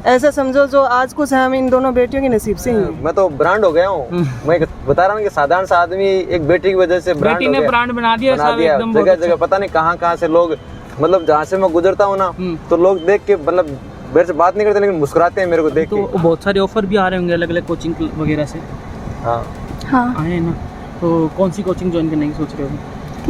ऐसा समझो जो आज कुछ है हम इन दोनों बेटियों के नसीब से ही हैं। मैं तो ब्रांड हो गया हूँ। मैं बता रहा हूँ कि साधारण सा आदमी एक बेटी की वजह से बेटी ने ब्रांड बना दिया साहब एकदम। जगह जगह पता नहीं कहाँ से लोग, मतलब जहाँ से मैं गुजरता हूँ ना तो लोग देख के मतलब मेरे से बात नहीं करते लेकिन मुस्कुराते हैं मेरे को देख के। तो बहुत सारे ऑफर भी आ रहे होंगे अलग अलग कोचिंग वगैरह से। हाँ आए हैं ना। तो कौन सी कोचिंग ज्वाइन करने की सोच रहे हो?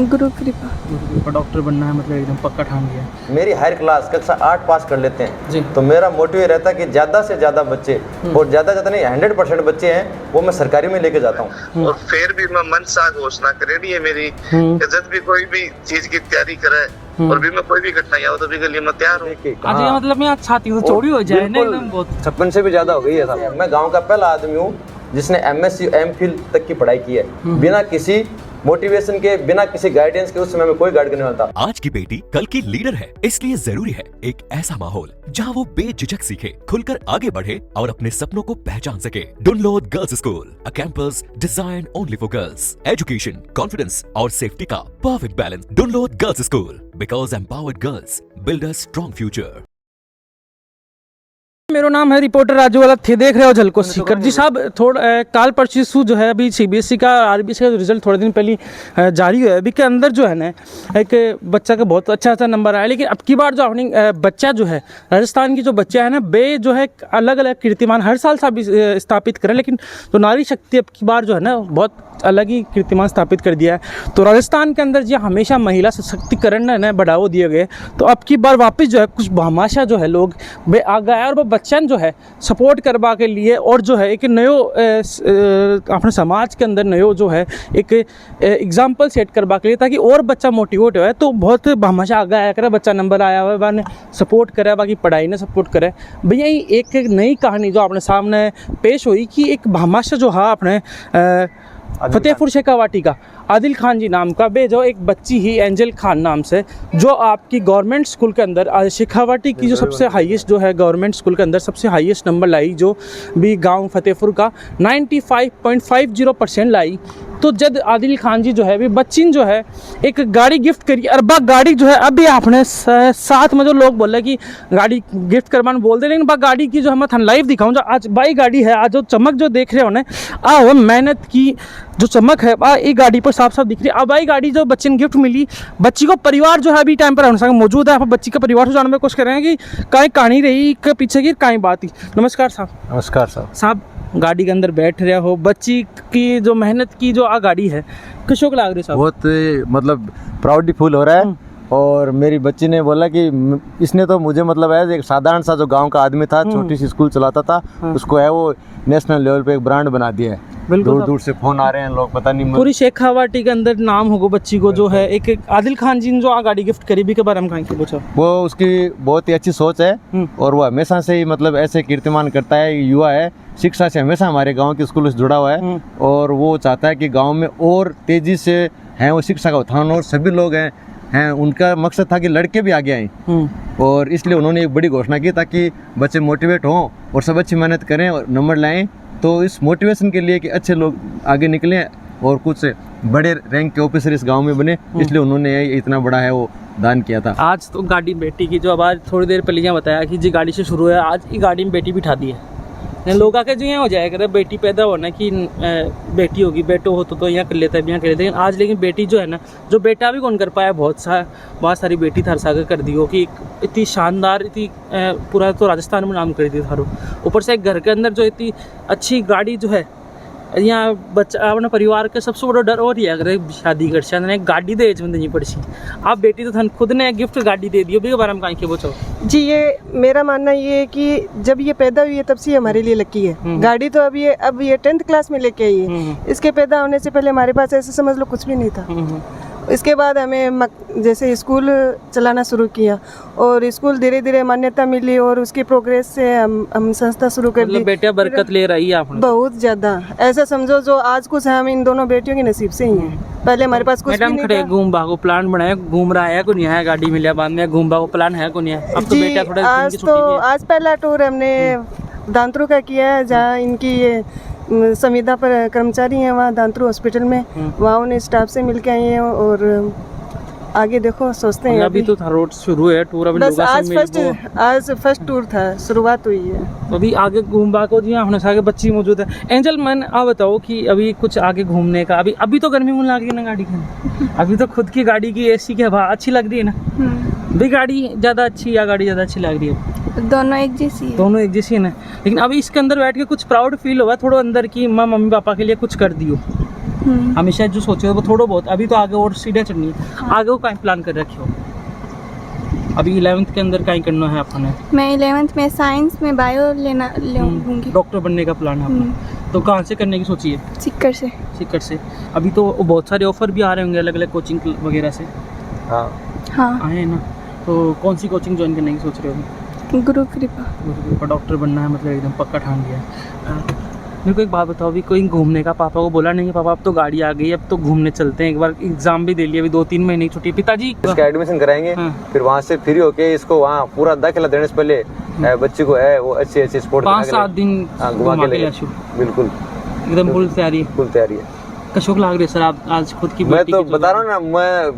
गुरु कृपा। डॉक्टर बनना है मतलब एकदम पक्का ठान लिया। मेरी हायर क्लास कक्षा 8 पास कर लेते हैं जी। तो मेरा मोटिव ये रहता है कि ज़्यादा से ज़्यादा बच्चे और ज़्यादा नहीं 100% बच्चे हैं वो मैं सरकारी में लेके जाता हूँ। और फिर भी मैं मन सा घोषणा करेगी है मेरी जब भी कोई भी चीज की तैयारी करे और भी मैं कोई भी घटना आओ तो भी के लिए मैं तैयार हूँ। आज मतलब मैं छाती तो चौड़ी हो जाए ना एकदम बहुत। 56 से भी ज़्यादा हो गई है साहब। मैं गाँव का पहला आदमी हूँ जिसने MSc MPhil तक की पढ़ाई की है बिना किसी मोटिवेशन के, बिना किसी गाइडेंस के। उस समय में कोई गाइड करने वाला था। आज की बेटी कल की लीडर है, इसलिए जरूरी है एक ऐसा माहौल जहां वो बेझिझक सीखे, खुलकर आगे बढ़े और अपने सपनों को पहचान सके। Dunlod girls school, a campus design only for girls. Education, confidence और सेफ्टी का perfect balance. Dunlod girls school, because empowered girls build a strong future. मेरा नाम है रिपोर्टर राजू वाला थे, देख रहे हो झलको सीकर। जी साहब, थोड़ा काल परसों जो है अभी CBSE का RBC का रिजल्ट थोड़े दिन पहले जारी हुआ है। अभी के अंदर जो है ना एक बच्चा का बहुत अच्छा नंबर आया, लेकिन अब की बार जो अपनी बच्चा जो है राजस्थान की जो बच्चा है ना बे जो है अलग अलग कीर्तिमान हर साल स्थापित करे, लेकिन तो नारी शक्ति अब की बार जो है ना बहुत अलग ही कीर्तिमान स्थापित कर दिया है। तो राजस्थान के अंदर जो हमेशा महिला सशक्तिकरण ने बढ़ावा दिए गए, तो अब की बार वापस जो है कुछ भामाशा जो है लोग बे आ गया और वो बच्चन जो है सपोर्ट करवा के लिए और जो है एक नयो अपने समाज के अंदर नयो जो है एक एग्जाम्पल सेट करवा के लिए ताकि और बच्चा मोटिवेट हो। तो बहुत भामाशा आगे आया करे, बच्चा नंबर आया हुआ बाने सपोर्ट करे, बाकी पढ़ाई ने सपोर्ट करे। भैया एक नई कहानी जो अपने सामने पेश हुई कि एक भामाशा जो है अपने फतेहपुर शेखावाटी का आदिल खान जी नाम का बे जो एक बच्ची ही एंजल खान नाम से जो आपकी गवर्नमेंट स्कूल के अंदर शेखावाटी की जो सबसे हाईएस्ट जो है गवर्नमेंट स्कूल के अंदर सबसे हाईएस्ट नंबर लाई, जो भी गांव फतेहपुर का 95.50% लाई। तो जब आदिल खान जी जो है भी बच्ची जो है एक गाड़ी गिफ्ट करी, अरबा गाड़ी जो है अभी आपने साथ में जो लोग बोले कि गाड़ी गिफ्ट करवाने बोल दे, लेकिन गाड़ी की जो है मैं लाइव दिखाऊँ जो आज बाई गाड़ी है, आज जो चमक जो देख रहे हो ना आ मेहनत की जो चमक है ये गाड़ी पर साफ साफ दिख रही है। अब आई गाड़ी जो बच्चे ने गिफ्ट मिली, बच्ची को परिवार जो है अभी टाइम पर मौजूद है, आप बच्ची का परिवार से जानने में कोशिश कर रहे हैं कि काई कहानी रही पीछे की काई बात ही। नमस्कार साहब। नमस्कार साहब। साहब गाड़ी के अंदर बैठ रहे हो, बच्ची की जो मेहनत की जो गाड़ी है किसको लग रही है साहब? बहुत मतलब प्राउडली फील हो रहा है। और मेरी बच्ची ने बोला कि इसने तो मुझे मतलब है एक साधारण सा जो गांव का आदमी था, छोटी सी स्कूल चलाता था, उसको है वो नेशनल लेवल पे एक ब्रांड बना दिया है। दूर दूर से फोन आ रहे हैं, लोग पता नहीं पूरी शेखावाटी के अंदर नाम होगा बच्ची को जो है। एक आदिल खान जी ने जो गाड़ी गिफ्ट करी भी के बारे में कहीं की पूछा, वो उसकी बहुत ही अच्छी सोच है और वो हमेशा से ही मतलब ऐसे कीर्तिमान करता है। युवा है, शिक्षा से हमेशा हमारे गांव के स्कूल से जुड़ा हुआ है और वो चाहता है कि गांव में और तेजी से है वो शिक्षा का उत्थान और सभी लोग हैं उनका मकसद था कि लड़के भी आगे आए और इसलिए उन्होंने एक बड़ी घोषणा की ताकि बच्चे मोटिवेट हों और सब अच्छी मेहनत करें और नंबर लाएं। तो इस मोटिवेशन के लिए कि अच्छे लोग आगे निकलें और कुछ बड़े रैंक के ऑफिसर इस गांव में बने, इसलिए उन्होंने इतना बड़ा है वो दान किया था। आज तो गाड़ी बेटी की जो अब आज थोड़ी देर पहले यहाँ बताया कि जी गाड़ी से शुरू है, आज ये गाड़ी में बेटी बिठा दी है। लोग आके जो यहाँ हो जाए करे बेटी पैदा होना कि बेटी होगी, बेटो हो तो यहाँ कर लेता है, यहाँ कर लेते हैं। आज लेकिन बेटी जो है ना, जो बेटा भी कौन कर पाया, बहुत सारी बेटी थार सागर कर दी हो कि इतनी शानदार, इतनी पूरा तो राजस्थान में नाम कर दी थारो। ऊपर से एक घर के अंदर जो इतनी अच्छी गाड़ी जो है यहाँ बच्चा अपने परिवार का सबसे बड़ा डर और ही है अगर शादी कर एक गाड़ी दे नहीं पड़ी। आप बेटी तो थन खुद ने गिफ्ट गाड़ी दे दी भी बारे में कहीं के पूछो जी। ये मेरा मानना ये है कि जब ये पैदा हुई है तब से हमारे लिए लकी है। गाड़ी तो अब ये 10th क्लास में लेके आई है। इसके पैदा होने से पहले हमारे पास ऐसे समझ लो कुछ भी नहीं था। इसके बाद हमें जैसे स्कूल चलाना शुरू किया और स्कूल धीरे धीरे मान्यता मिली और उसकी प्रोग्रेस से हम संस्था शुरू कर दी। बेटिया बरकत ले रही है आपने बहुत ज्यादा। ऐसा समझो जो आज कुछ है हम इन दोनों बेटियों के नसीब से ही हैं। पहले हमारे पास कुछ भी नहीं था। घूम भागो प्लान बनाया, घूम रहा है को नहीं है, गाड़ी मिला बाद में घूम भागो प्लान है को नहीं है। अब तो बेटा थोड़ा आज पहला टूर हमने दांतरू का किया है, जहाँ इनकी ये संविदा पर कर्मचारी हैं वहाँ दांतरू हॉस्पिटल में, वहाँ उन्हें स्टाफ से मिल के आए हैं और आगे देखो सोचते हैं अभी तो था रोड शुरू है टूर अभी बस लोग आज फर्स्ट टूर था, शुरुआत हुई है। अभी आगे घूम बाको जी होने से आगे बच्ची मौजूद है। एंजल मैन आप बताओ कि अभी कुछ आगे घूमने का अभी तो गर्मी में लगी है ना गाड़ी की अभी तो खुद की गाड़ी की एसी की हवा अच्छी लग रही है ना भाई गाड़ी ज़्यादा अच्छी या गाड़ी ज़्यादा अच्छी लग रही है? दोनों एक जैसी है। दोनों एक जैसी है ना, लेकिन अभी इसके अंदर बैठ के कुछ प्राउड फील हुआ थोड़ा अंदर की माँ मम्मी पापा के लिए कुछ कर दियो हमेशा जो सोचे हो वो थोड़ा बहुत। अभी तो आगे और सीढ़ियाँ चढ़नी है, आगे वो कहीं प्लान कर रखे हो? अभी 11th के अंदर कहीं करना है अपने? मैं 11th में साइंस में बायो लूँगी। डॉक्टर बनने का प्लान है अपना। तो कहाँ से करने की सोची है? सीकर से। अभी तो बहुत सारे ऑफर भी आ रहे होंगे अलग अलग कोचिंग वगैरह से। हाँ आए हैं ना, तो कौन सी कोचिंग ज्वाइन करने की सोच रहे हो? गुरु कृपा। डॉक्टर बनना है मतलब एकदम पक्का ठान लिया है। मेरे को एक बात बताओ, अभी कोई घूमने का पापा को बोला नहीं है पापा अब तो गाड़ी आ गई अब तो घूमने चलते हैं, एक बार एग्जाम भी दे लिया, अभी 2-3 महीने की छुट्टी। पिताजी इसका एडमिशन कराएंगे, फिर वहाँ से फ्री होके इसको वहाँ पूरा दाखिला देने से पहले बच्चे को है वो अच्छी स्पोर्ट 5-7 दिन घुमा के ले। बिल्कुल एकदम फुल तैयारी है। कशोक लाग रही है सर आप आज खुद की मैं तो बता रहा हूँ ना,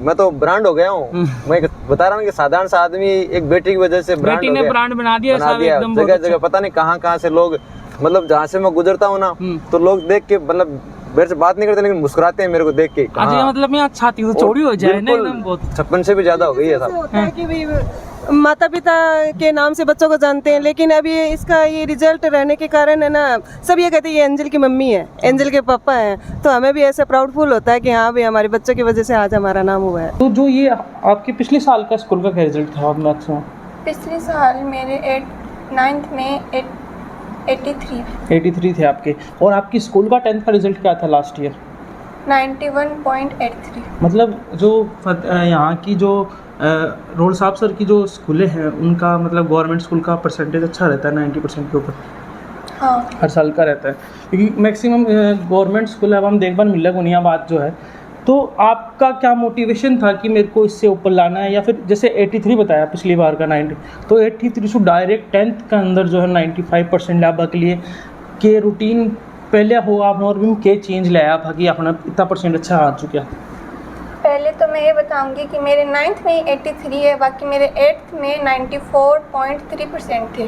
मैं तो ब्रांड हो गया हूँ। मैं बता रहा हूँ कि साधारण सा आदमी एक बेटी की वजह से बेटी ने ब्रांड बना दिया एकदम जगह जगह पता नहीं कहाँ से लोग, मतलब जहाँ से मैं गुजरता हूँ ना तो लोग देख के मतलब मेरे से बात नहीं करते लेकिन मुस्कुराते हैं मेरे को देख के। मतलब मैं छाती तो चौड़ी हो जाए ना एकदम बहुत 56 से भी ज्यादा हो गई है साहब। माता पिता के नाम से बच्चों को जानते हैं, लेकिन अभी इसका ये रिजल्ट रहने के कारण है ना सब ये कहते हैं ये एंजल की मम्मी है, एंजल के पापा हैं, तो हमें भी ऐसा प्राउडफुल होता है कि हाँ भाई हमारे बच्चों की वजह से आज हमारा नाम हुआ है। तो जो ये आपके पिछले साल का स्कूल का रिजल्ट था मैक्सिमम? पिछले साल मेरे 9th में 83 थे आपके, और आपकी स्कूल का 10th का रिजल्ट क्या था लास्ट ईयर? 91.83। मतलब जो यहाँ की जो रोल साहब सर की जो स्कूलें हैं उनका मतलब गवर्नमेंट स्कूल का परसेंटेज अच्छा रहता है 90% के ऊपर। हाँ हर साल का रहता है क्योंकि मैक्सिमम गवर्नमेंट स्कूल है। अब हम देखभाल मिल रहा है बात जो है, तो आपका क्या मोटिवेशन था कि मेरे को इससे ऊपर लाना है, या फिर जैसे 83 बताया पिछली बार का 90, तो 83 से डायरेक्ट 10th का अंदर जो है 95% लाभ के लिए के रूटीन पहले हो आप और भी के चेंज लाया बाकी अपना इतना परसेंट अच्छा आ चुका? पहले तो मैं ये बताऊंगी कि मेरे 9th में 83 है, बाकी मेरे 8th में 94.3% थे।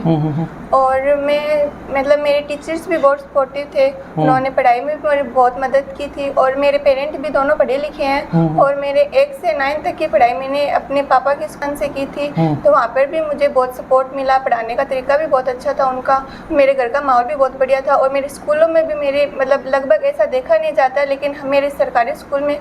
और मैं मतलब मेरे टीचर्स भी बहुत सपोर्टिव थे, उन्होंने पढ़ाई में भी मेरी बहुत मदद की थी, और मेरे पेरेंट भी दोनों पढ़े लिखे हैं। और मेरे 1 से 9 तक की पढ़ाई मैंने अपने पापा के स्कूल से की थी, तो वहाँ पर भी मुझे बहुत सपोर्ट मिला, पढ़ाने का तरीका भी बहुत अच्छा था उनका, मेरे घर का माहौल भी बहुत बढ़िया था। और मेरे स्कूलों में भी मेरे मतलब लगभग ऐसा देखा नहीं जाता, लेकिन मेरे सरकारी स्कूल में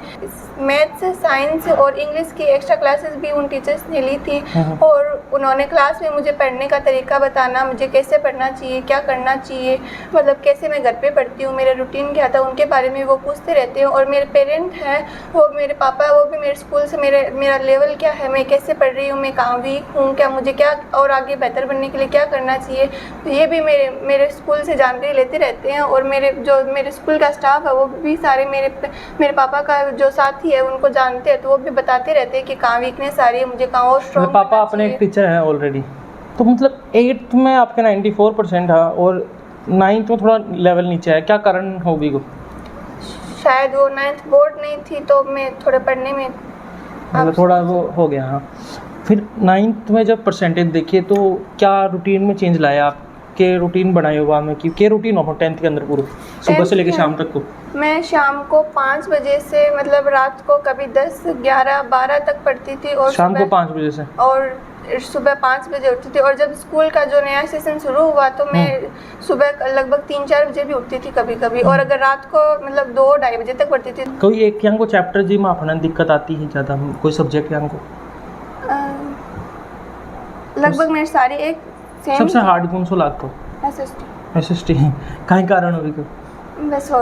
मैथ्स, साइंस और इंग्लिश की एक्स्ट्रा क्लासेस भी उन टीचर्स ने ली थी, और उन्होंने क्लास में मुझे पढ़ने का तरीका बताना, मुझे कैसे पढ़ना चाहिए, क्या करना चाहिए, मतलब कैसे मैं घर पे पढ़ती हूँ, मेरा रूटीन क्या था, उनके बारे में वो पूछते रहते हैं। और मेरे पेरेंट हैं वो मेरे पापा, वो भी मेरे स्कूल से मेरा लेवल क्या है, मैं कैसे पढ़ रही हूँ, मैं कहाँ वीक हूँ, क्या मुझे क्या और आगे बेहतर बनने के लिए क्या करना चाहिए, तो ये भी मेरे स्कूल से जानकारी लेते रहते हैं। और मेरे स्कूल का स्टाफ है वो भी सारे मेरे पापा का जो साथी है उनको जानते हैं, तो वो भी बताते रहते हैं कि कहाँ वीकनेस आ रही है, मुझे कहाँ और स्ट्रॉन्ग। पापा अपने एक टीचर हैं ऑलरेडी, तो मतलब 8th में आपके 94% था और 9th में थोड़ा लेवल नीचे है, क्या कारण होगी को? शायद वो 9th बोर्ड नहीं थी तो मैं थोड़ा पढ़ने में मतलब थोड़ा वो हो गया। हाँ, फिर 9th में जब परसेंटेज देखिए तो क्या रूटीन में चेंज लाया आप? के रूटीन बनाए हुआ में कि रूटीन हो 10th के अंदर पूरा सुबह से लेकर शाम तक को? मैं शाम को 5 बजे से मतलब रात को कभी 10, 11, 12 तक पढ़ती थी, और शाम को 5 बजे से, और सुबह 5 बजे उठती थी। और जब स्कूल का जो नया सेशन शुरू हुआ तो मैं सुबह लगभग 3-4 बजे भी उठती थी कभी कभी, और अगर रात को मतलब 2-2:30 बजे तक पढ़ती थी। कोई एक यहाँ को चैप्टर जी में अपना दिक्कत आती है ज़्यादा, कोई सब्जेक्ट यहाँ को? लगभग मेरे सारे एक सबसे हार्ड कौन सा लगता है? एसएसटी कहीं कारण होगी को बस हो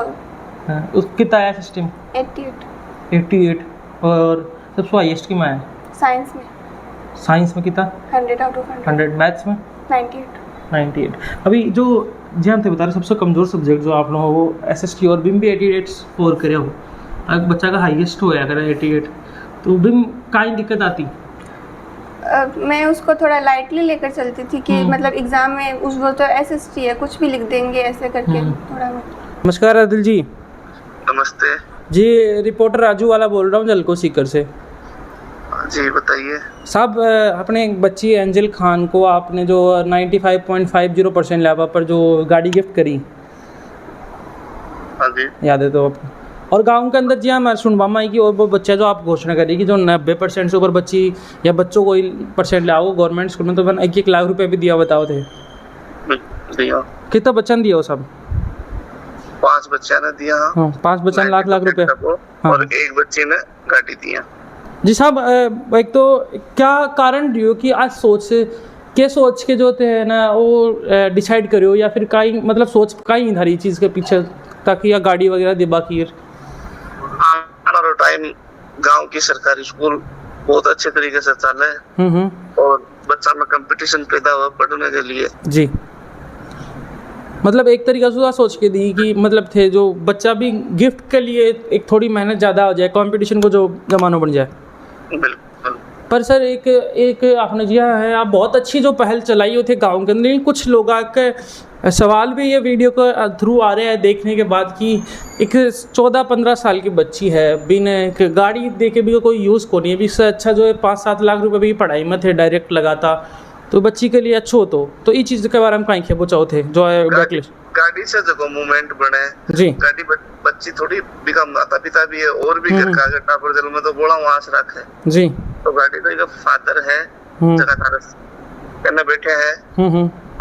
उस कितना है एसएसटी में? 88 और सबसे हाईएस्ट की में है साइंस में कितना? 100 out of 100। मैथ्स में 98। अभी जो जी हम थे बता रहे सबसे कमज़ोर सब्जेक्ट जो आप लोग हो वो एसएसटी, और बिम भी 88 स्कोर करे हो, अगर बच्चा का हाईएस्ट हो अगर 88 तो बिम कहीं दिक्कत आती? मैं उसको थोड़ा लाइटली लेकर चलती थी कि मतलब एग्जाम में उस वो तो एसएसटी है कुछ भी लिख देंगे ऐसे करके थोड़ा। नमस्कार आदिल जी। नमस्ते जी, रिपोर्टर राजू वाला बोल रहा हूँ जलको सीकर से। जी बताइए। साहब अपने बच्ची एंजल खान को आपने जो 95.50% लेवल पर जो गाड़ी गिफ्ट करी, हाँ जी। याद है तो आपको? और गांव के अंदर जी हाँ मैं सुनवा माई की, और वो बच्चा जो आप घोषणा करी कि जो 90% से ऊपर बच्ची या बच्चों को परसेंट लाओ गवर्नमेंट स्कूल में, तो मैंने 1-1 लाख रुपए भी दिया, बताओ थे दिया। कितना बच्चा ने दिया वो सब? 5 बच्चा ने दिया। हाँ 5 बच्चा ने लाख रुपए। हाँ। और एक बच्चे ने गाड़ी दिया। जी साहब एक तो क्या कारण रही कि आज सोच के जो थे ना वो डिसाइड करो, या फिर काई मतलब सोच काई था चीज़ के पीछे ताकि या गाड़ी वगैरह दे बाकी? हमारा टाइम गांव की सरकारी स्कूल बहुत अच्छे तरीके से चल रहा है और बच्चा में कंपटीशन पैदा हुआ पढ़ने के लिए। जी मतलब एक तरीका से सोच के दी कि मतलब थे जो बच्चा भी गिफ्ट के लिए एक थोड़ी मेहनत ज़्यादा हो जाए, कंपटीशन को जो जमाना बन जाए। बिल्कुल। पर सर एक आपने जी है आप बहुत अच्छी जो पहल चलाई थे गांव के अंदर, लेकिन कुछ लोग आके सवाल भी ये वीडियो के थ्रू आ रहे हैं देखने के बाद कि एक 14-15 साल की बच्ची है, बिन गाड़ी दे के भी कोई यूज़ को नहीं है, भी इससे अच्छा जो है 5-7 लाख रुपए भी पढ़ाई में थे डायरेक्ट लगाता तो बच्ची के लिए अच्छो होतो। तो ये चीज़ के बारे में कहीं खेपो चाहो थे जो है गाड़ी से जो मूवमेंट बने जी, गाड़ी बच्ची थोड़ी बिका माता पिता भी है और भी घर का घटना पर जल में तो बोला वहां से रखे जी, तो गाड़ी तो एक फादर है जगह करने बैठे हैं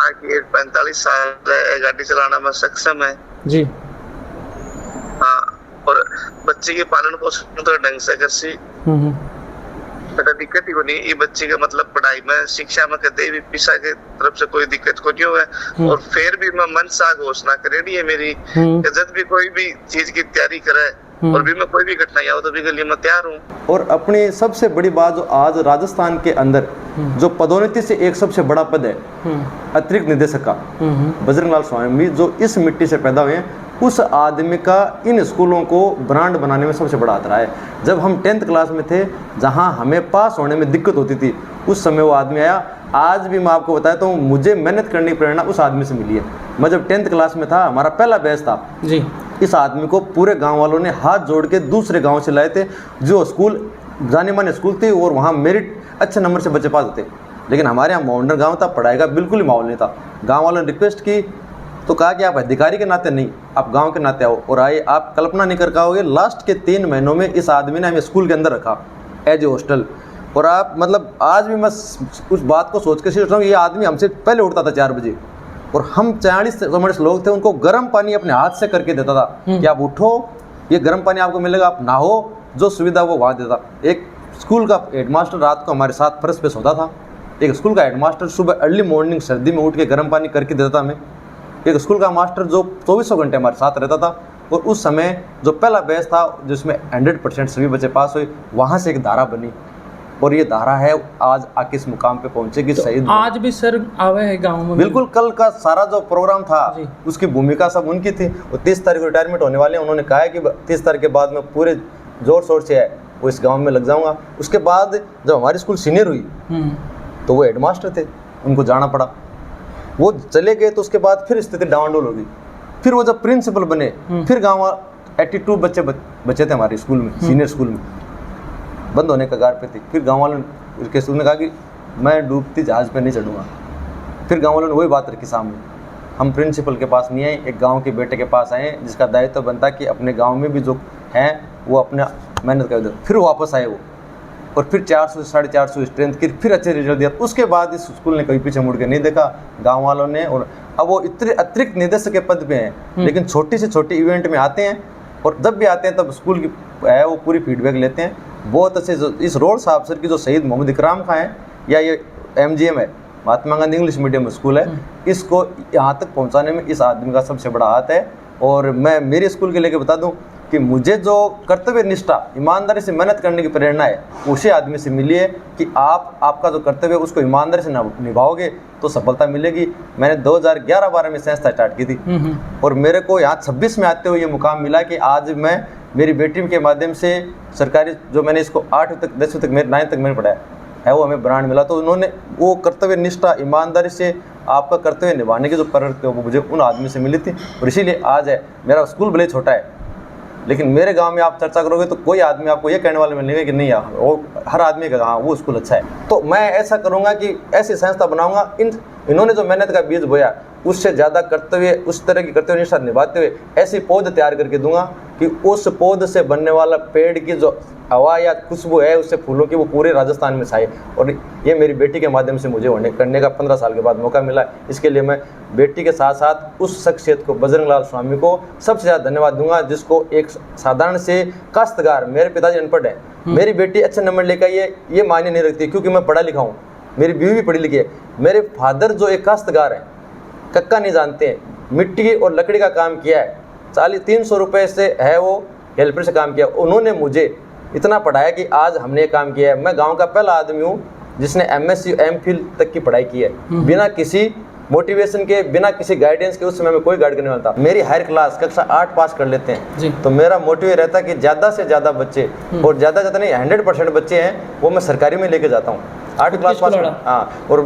आगे 45 साल है, गाड़ी चलाना में सक्षम है जी। हाँ और बच्चे के पालन पोषण तो ढंग से कर सी दिक्कत ही नहीं, ये बच्चे का मतलब पढ़ाई में शिक्षा में कदे भी पिसा के तरफ से कोई दिक्कत को नहीं हुआ। और फिर भी मैं मन सा घोषणा करेडी है मेरी जब भी कोई भी चीज की तैयारी करे और भी मैं कोई भी घटना आओ तो भी के लिए मैं तैयार हूँ। और अपनी सबसे बड़ी बात जो आज राजस्थान के अंदर जो पदोन्नति से एक सबसे बड़ा पद है अतिरिक्त निदेशक का, बजरंग लाल स्वामी जो इस मिट्टी से पैदा हुए हैं, उस आदमी का इन स्कूलों को ब्रांड बनाने में सबसे बड़ा हाथ रहा है। जब हम 10th क्लास में थे, जहां हमें पास होने में दिक्कत होती थी, उस समय वो आदमी आया। आज भी मैं आपको बताया तो मुझे मेहनत करने की प्रेरणा उस आदमी से मिली है। मैं जब 10th क्लास में था, हमारा पहला बैच था जी, इस आदमी को पूरे गांव वालों ने हाथ जोड़ के दूसरे गांव से लाए थे, जो स्कूल जाने माने स्कूल थे और वहाँ मेरिट अच्छे नंबर से बच्चे पास होते। लेकिन हमारे यहाँ मॉडर्न गाँव था, पढ़ाई का बिल्कुल ही माहौल नहीं था। गाँव वालों ने रिक्वेस्ट की तो कहा कि आप अधिकारी के नाते नहीं, आप गांव के नाते आओ और आइए। आप कल्पना नहीं कर पाओगे, लास्ट के 3 महीनों में इस आदमी ने हमें स्कूल के अंदर रखा एज ए हॉस्टल। और आप मतलब आज भी मैं उस बात को सोच के सोच रहा हूँ, ये आदमी हमसे पहले उठता था 4 बजे और हम 40 लोग थे, उनको गर्म पानी अपने हाथ से करके देता था कि आप उठो, ये गर्म पानी आपको मिलेगा, आप नहाओ, जो सुविधा वो वहाँ देता। एक स्कूल का हेडमास्टर रात को हमारे साथ फर्श पे सोता था। एक स्कूल का हेडमास्टर सुबह अर्ली मॉर्निंग सर्दी में उठ के गर्म पानी करके देता था हमें। एक स्कूल का मास्टर जो 24 घंटे हमारे साथ रहता था। और उस समय जो पहला बैच था जिसमें 100% सभी बच्चे पास हुए, वहाँ से एक धारा बनी और ये धारा है आज आके इस मुकाम पे पहुँचेगी। तो शहीद आज भी सर आवे है गाँव में बिल्कुल। कल का सारा जो प्रोग्राम था उसकी भूमिका सब उनकी थी। और 30 तारीख को रिटायरमेंट होने वाले हैं। उन्होंने कहा है कि 30 तारीख के बाद मैं पूरे जोर शोर से वो इस गाँव में लग जाऊँगा। उसके बाद जब हमारी स्कूल सीनियर हुई तो वो हेडमास्टर थे, उनको जाना पड़ा, वो चले गए। तो उसके बाद फिर स्थिति डावाडोल होगी। फिर वो जब प्रिंसिपल बने, फिर गाँव 82 बच्चे बचे थे हमारे स्कूल में, सीनियर स्कूल में, बंद होने का कगार पे थी। फिर गाँव वालों ने कहा कि मैं डूबती जहाज पे नहीं चढ़ूँगा। फिर गाँव वालों ने वही बात रखी सामने। हम प्रिंसिपल के पास नहीं आए, एक गाँव के बेटे के पास आए जिसका दायित्व बनता कि अपने गाँव में भी जो हैं वो अपना मेहनत कर दे। फिर वापस आए वो, और फिर 400 से 450 स्ट्रेंथ की, फिर अच्छे रिजल्ट दिया। उसके बाद इस स्कूल ने कभी पीछे मुड़ के नहीं देखा गांव वालों ने। और अब वो इतने अतिरिक्त निदेशक के पद पे हैं, लेकिन छोटी से छोटी इवेंट में आते हैं और जब भी आते हैं तब स्कूल की है वो पूरी फीडबैक लेते हैं। बहुत अच्छे। इस रोड साहब सर की जो शहीद मोहम्मद इकराम खां है, या ये MGM है, Mahatma Gandhi English medium school है, इसको यहाँ तक पहुँचाने में इस आदमी का सबसे बड़ा हाथ है। और मैं मेरे स्कूल के लेके बता दूँ कि मुझे जो कर्तव्य निष्ठा, ईमानदारी से मेहनत करने की प्रेरणा है, उसी आदमी से मिली है कि आपका जो कर्तव्य है उसको ईमानदारी से निभाओगे तो सफलता मिलेगी। मैंने 2011-12 में संस्था स्टार्ट की थी और मेरे को यहाँ 26 में आते हुए ये मुकाम मिला कि आज मैं मेरी बेटी के माध्यम से सरकारी जो मैंने इसको 8वीं तक 10वीं तक 9वीं तक मैंने पढ़ाया है, वो हमें ब्रांड मिला। तो उन्होंने वो कर्तव्य निष्ठा, ईमानदारी से आपका कर्तव्य निभाने की जो प्रवृत्ति है वो मुझे उन आदमी से मिली थी। और इसीलिए आज है मेरा स्कूल भले छोटा है लेकिन मेरे गांव में आप चर्चा करोगे तो कोई आदमी आपको ये कहने वाला मिलेगा कि नहीं यार, वो हर आदमी का हाँ वो स्कूल अच्छा है। तो मैं ऐसा करूँगा कि ऐसी संस्था बनाऊँगा, इन्होंने जो मेहनत का बीज बोया उससे ज़्यादा करते हुए, उस तरह की कर्तव्य निष्ठा निभाते हुए ऐसी पौध तैयार करके दूंगा कि उस पौध से बनने वाला पेड़ की जो हवा या खुशबू है उससे फूलों की, वो पूरे राजस्थान में छाए। और ये मेरी बेटी के माध्यम से मुझे करने का 15 साल के बाद मौका मिला। इसके लिए मैं बेटी के साथ साथ उस शख्सियत को, बजरंग लाल स्वामी को सबसे ज़्यादा धन्यवाद दूंगा, जिसको एक साधारण से काश्तकार, मेरे पिताजी अनपढ़ है, मेरी बेटी अच्छे नंबर लेकर ये मायने नहीं रखती क्योंकि मैं पढ़ा लिखा हूँ, मेरी बीवी भी पढ़ी लिखी है। मेरे फादर जो एक काश्तकार है, कक्का नहीं जानते हैं, मिट्टी और लकड़ी का काम किया है, 300 रुपये से है वो हेल्पर से काम किया। उन्होंने मुझे इतना पढ़ाया कि आज हमने ये काम किया है। मैं गांव का पहला आदमी हूँ जिसने MSc MPhil तक की पढ़ाई की है, बिना किसी मोटिवेशन के, बिना किसी गाइडेंस के। उस समय में कोई गाइड करने वाला था। मेरी हायर क्लास कक्षा 8 पास कर लेते हैं तो मेरा मोटिव ये रहता है कि ज़्यादा से ज़्यादा बच्चे, और ज़्यादा नहीं 100% बच्चे हैं वो मैं सरकारी में लेके जाता हूँ। 8 क्लास पास, हाँ। और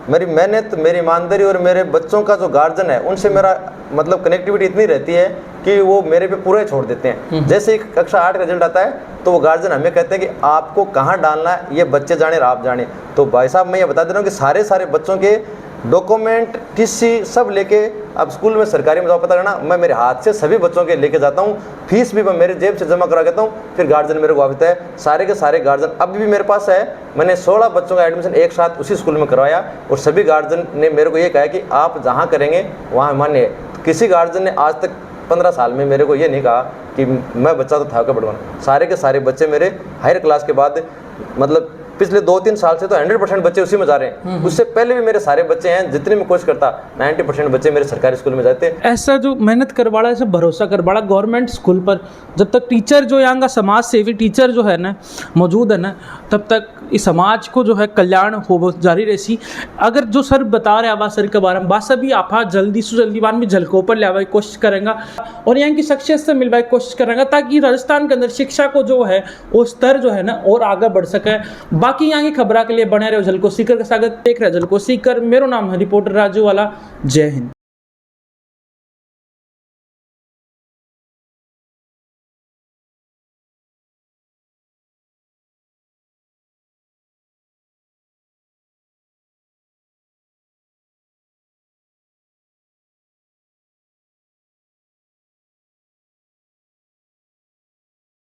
मेरी मेहनत, मेरी ईमानदारी और मेरे बच्चों का जो गार्जियन है उनसे मेरा मतलब कनेक्टिविटी इतनी रहती है कि वो मेरे पे पूरा ही छोड़ देते हैं। जैसे ही कक्षा 8 का रिजल्ट आता है तो वो गार्जियन हमें कहते हैं कि आपको कहाँ डालना है ये बच्चे जाने और आप जाने। तो भाई साहब मैं ये बता दे रहा हूँ कि सारे बच्चों के डॉक्यूमेंट, टीसी सब लेके अब स्कूल में सरकारी में जाओ पता करना, मैं मेरे हाथ से सभी बच्चों के लेके जाता हूँ। फीस भी मैं मेरे जेब से जमा करा देता हूँ, फिर गार्जियन मेरे को आता है। सारे के सारे गार्जियन अभी भी मेरे पास है। मैंने 16 बच्चों का एडमिशन एक साथ उसी स्कूल में करवाया और सभी गार्जियन ने मेरे को ये कहा कि आप जहाँ करेंगे वहाँ मान्य है। किसी गार्जियन ने आज तक 15 साल में मेरे को ये नहीं कहा कि मैं बच्चा तो था के पढ़वाना। सारे के सारे बच्चे मेरे हायर क्लास के बाद मतलब पिछले 2-3 साल से तो 100% बच्चे उसी में जा रहे हैं। उससे पहले भी मेरे सारे बच्चे हैं, जितने मैं कोशिश करता 90% बच्चे मेरे सरकारी स्कूल में जाते हैं। ऐसा जो मेहनत करवाड़ा, ऐसा भरोसा करवाड़ा गवर्नमेंट स्कूल पर, जब तक टीचर जो यहाँ का समाज सेवी टीचर जो है ना मौजूद है ना, तब तक इस समाज को जो है कल्याण हो जारी रहसी। अगर जो सर बता रहे आवाज सर के बारे में बात सभी आप जल्दी से जल्दी बार में झलकों पर ले कोशिश करेंगे और यहाँ की शख्सियत से मिलवाने की कोशिश करेंगे ताकि राजस्थान के अंदर शिक्षा को जो है वो स्तर जो है ना और आगे बढ़ सके। बाकी यहाँ की खबरों के लिए बने रहे झलको सीकर के साथ देख रहे झलको सीकर। मेरा नाम है रिपोर्टर राजू वाला। जय हिंद।